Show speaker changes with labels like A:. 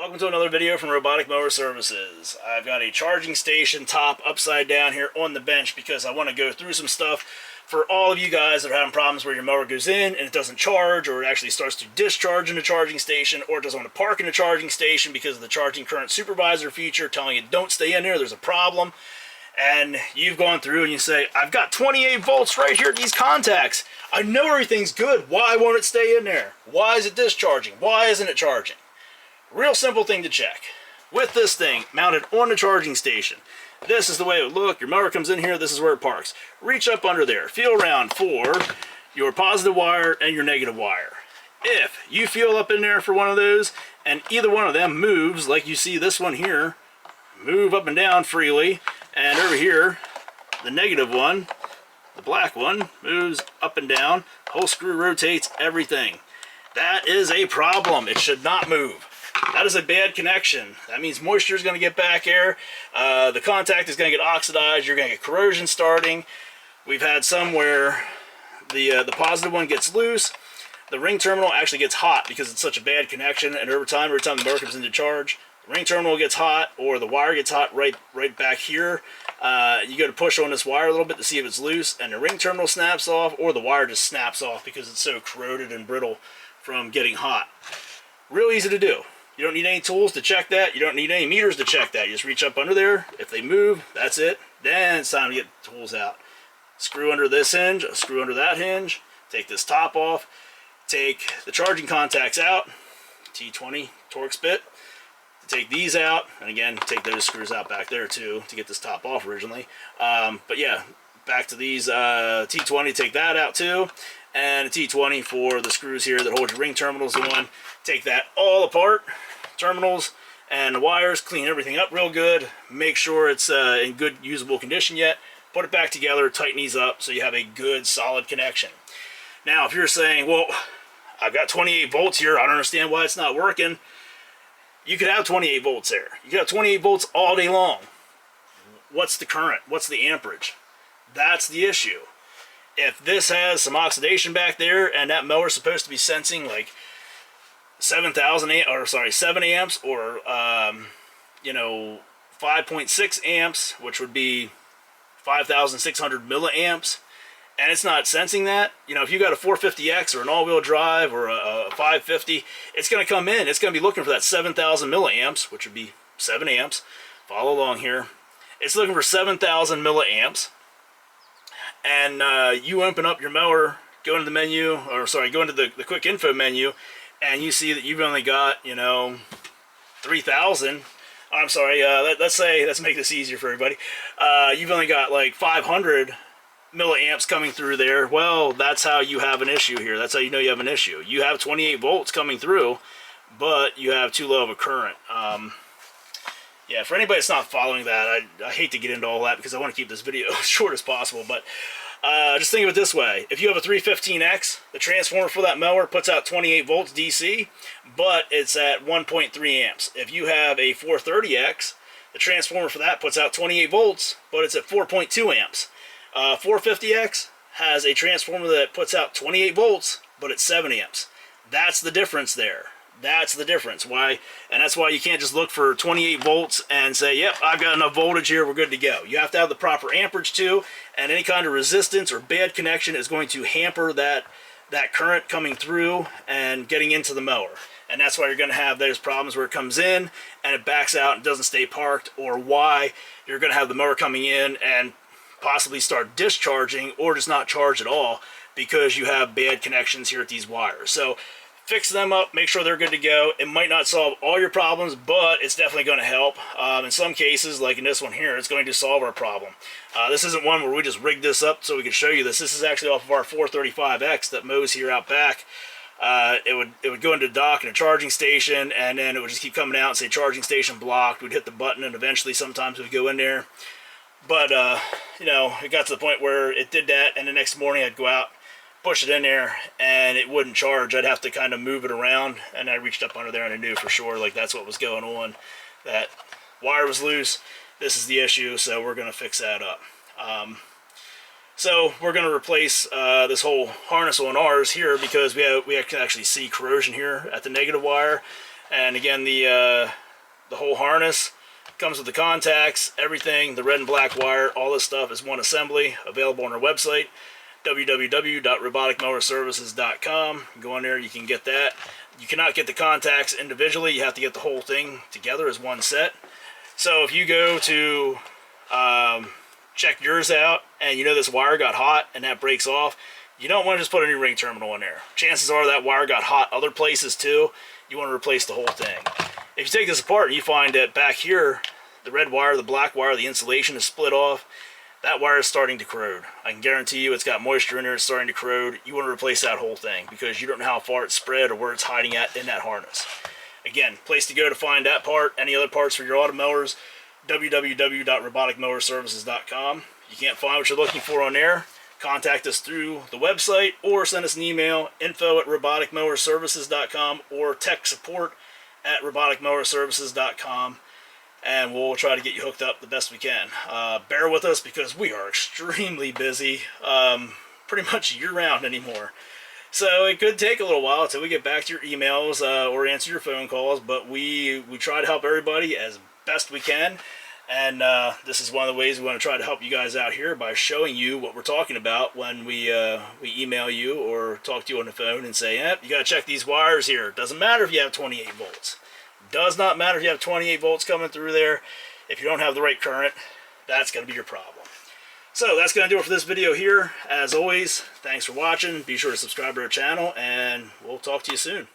A: Welcome to another video from Robotic Mower Services. I've got a charging station top upside down here on the bench because I want to go through some stuff for all of you guys that are having problems where your mower goes in and it doesn't charge, or it actually starts to discharge in a charging station, or it doesn't want to park in a charging station because of the charging current supervisor feature telling it don't stay in there, there's a problem. And you've gone through and you say, I've got 28 volts right here at these contacts. I know everything's good. Why won't it stay in there? Why is it discharging? Why isn't it charging? Real simple thing to check. With this thing mounted on the charging station, this is the way it would look. Your mower comes in here, this is where it parks. Reach up under there, feel around for your positive wire and your negative wire. If you feel up in there for one of those and either one of them moves, like you see this one here, move up and down freely, and over here, the negative one, the black one, moves up and down, whole screw rotates, everything. That is a problem. It should not move. That is a bad connection. That means moisture is going to get back here. The contact is going to get oxidized. You're going to get corrosion starting. We've had some where the positive one gets loose. The ring terminal actually gets hot because it's such a bad connection, and over time, every time the mower comes into charge, the ring terminal gets hot, or the wire gets hot right back here. You go to push on this wire a little bit to see if it's loose, and the ring terminal snaps off, or the wire just snaps off because it's so corroded and brittle from getting hot. Real easy to do. You don't need any tools to check that. You don't need any meters to check that. You just reach up under there. If they move, that's it. Then it's time to get the tools out. Screw under this hinge, screw under that hinge, take this top off, take the charging contacts out, T20 Torx bit, take these out, and again, take those screws out back there too to get this top off originally. But yeah, back to these T20, take that out too, and a T20 for the screws here that hold your ring terminals on. Take that all apart, terminals and the wires, clean everything up real good, make sure it's in good usable condition yet, put it back together, tighten these up so you have a good solid connection. Now if you're saying, well, I've got 28 volts here, I don't understand why it's not working. You could have 28 volts there. You could have 28 volts all day long. What's the current? What's the amperage? That's the issue. If this has some oxidation back there and that mower's supposed to be sensing like 7 amps or 5.6 amps, which would be 5,600 milliamps, and it's not sensing that, if you got a 450X or an all-wheel drive or a 550, it's going to come in. It's going to be looking for that 7,000 milliamps, which would be 7 amps. Follow along here. It's looking for 7,000 milliamps, and you open up your mower, go into the menu, go into the quick info menu, and you see that you've only got, 3,000. I'm sorry, let's make this easier for everybody. You've only got like 500 milliamps coming through there. Well, that's how you have an issue here. That's how you know you have an issue. You have 28 volts coming through, but you have too low of a current. Yeah, for anybody that's not following that, I hate to get into all that because I want to keep this video as short as possible, but just think of it this way. If you have a 315X, the transformer for that mower puts out 28 volts DC, but it's at 1.3 amps. If you have a 430X, the transformer for that puts out 28 volts, but it's at 4.2 amps. 450X has a transformer that puts out 28 volts, but it's 7 amps. That's the difference there. That's the difference. Why? And that's why you can't just look for 28 volts and say, yep, I've got enough voltage here, we're good to go. You have to have the proper amperage too, and any kind of resistance or bad connection is going to hamper that current coming through and getting into the mower. And that's why you're going to have those problems where it comes in and it backs out and doesn't stay parked, or why you're going to have the mower coming in and possibly start discharging or just not charge at all because you have bad connections here at these wires. So fix them up, make sure they're good to go. It might not solve all your problems, but it's definitely going to help. In some cases, like in this one here, it's going to solve our problem. This isn't one where we just rigged this up so we can show you this. This is actually off of our 435X that mows here out back. It would go into dock in a charging station, and then it would just keep coming out and say charging station blocked. We'd hit the button, and eventually sometimes we'd go in there. But, it got to the point where it did that, and the next morning I'd go out, push it in there, and it wouldn't charge. I'd have to kind of move it around, and I reached up under there and I knew for sure, like, that's what was going on. That wire was loose. This is the issue, so we're going to fix that up. So we're going to replace this whole harness on ours here because we can actually see corrosion here at the negative wire. And again, the whole harness comes with the contacts, everything, the red and black wire, all this stuff is one assembly, available on our website, www.roboticmowerservices.com. Go on there, you can get that. You cannot get the contacts individually, you have to get the whole thing together as one set. So if you go to check yours out and you know this wire got hot and that breaks off, you don't want to just put a new ring terminal in there. Chances are that wire got hot other places too. You want to replace the whole thing. If you take this apart and you find that back here, the red wire, the black wire, the insulation is split off, that wire is starting to corrode. I can guarantee you it's got moisture in there, it's starting to corrode. You want to replace that whole thing because you don't know how far it's spread or where it's hiding at in that harness. Again, place to go to find that part, any other parts for your automowers, www.roboticmowerservices.com. You can't find what you're looking for on there, contact us through the website or send us an email, info@roboticmowerservices.com or tech support@roboticmowerservices.com, and we'll try to get you hooked up the best we can. Bear with us because we are extremely busy, pretty much year-round anymore. So it could take a little while until we get back to your emails or answer your phone calls, but we try to help everybody as best we can. And this is one of the ways we want to try to help you guys out here by showing you what we're talking about when we email you or talk to you on the phone and say, you got to check these wires here. It doesn't matter if you have 28 volts. It does not matter if you have 28 volts coming through there. If you don't have the right current, that's going to be your problem. So that's going to do it for this video here. As always, thanks for watching. Be sure to subscribe to our channel, and we'll talk to you soon.